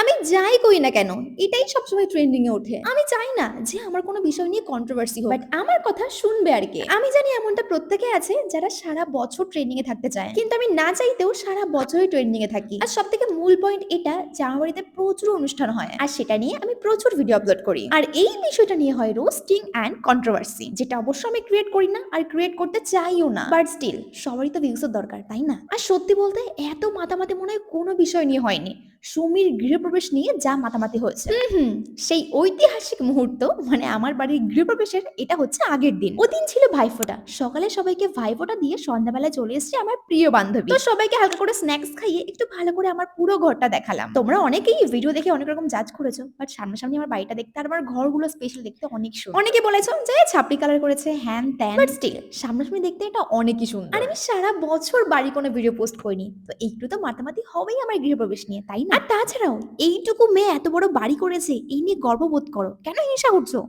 আমি যাই করি না কেন এটাই সবসময় ট্রেন্ডিং এ ওঠে। আমি চাই না যে আমার কোনো বিষয় নিয়ে কন্ট্রোভার্সি হোক, বাট আমার কথা শুনবে আর কে। আমি জানি এমনটা প্রত্যেকে আছে যারা সারা বছর ট্রেন্ডিং এ থাকতে চায়, কিন্তু আমি না চাইতেও সারা বছরই ট্রেন্ডিং এ থাকি। আর সব থেকে মূল পয়েন্ট এটা যে আমার বাড়িতে প্রচুর অনুষ্ঠান হয় আর সেটা নিয়ে আমি প্রচুর ভিডিও আপলোড করি, আর এই বিষয়টা নিয়ে হয় রোস্টিং অ্যান্ড কন্ট্রোভার্সি, যেটা অবশ্য আমি ক্রিয়েট করি না আর ক্রিয়েট করতে চাইও না, বাট স্টিল সবারই তো ভিউজের দরকার, তাই না? আর সত্যি বলতে এত মাতামাতি মনে হয় কোনো বিষয় নিয়ে হয়নি। সুমির গৃহপ্রবেশ নিয়ে যা মাতামাতি হয়েছে, হুম, সেই ঐতিহাসিক মুহূর্ত, মানে আমার বাড়ির গৃহপ্রবেশের এটা হচ্ছে আগের দিন। ওদিন ছিল ভাইফোঁটা। সকালে সবাইকে ভাইফোঁটা দিয়ে সন্ধ্যাবেলায় চলে এসেছে আমার প্রিয় বান্ধবী। তো সবাইকে হালকা করে স্ন্যাক্স খাইয়ে একটু ভালো করে আমার পুরো ঘরটা দেখালাম। তোমরা অনেকেই ভিডিও দেখে অনেক রকম জাজ করেছো, বাট সামনাসামনি আমার বাড়িটা দেখতে আর আমার ঘরগুলো স্পেশাল দেখতে অনেক সুন্দর। অনেকে বলেছো যে ছাপড়ি কালার করেছে হ্যান ত্যান, বাট স্টিল সামনাসামনি দেখতে এটা অনেকই সুন্দর। আর আমি সারা বছর বাড়ি কোনো ভিডিও পোস্ট করিনি, তো একটু তো মাতামাতি হবেই আমার গৃহপ্রবেশ নিয়ে, তাই না? আর তাছাড়াও এইটুকু মেয়ে এত বড় বাড়ি করেছে এই নিয়ে গর্ববোধ করো, কেন হিংসা করছো?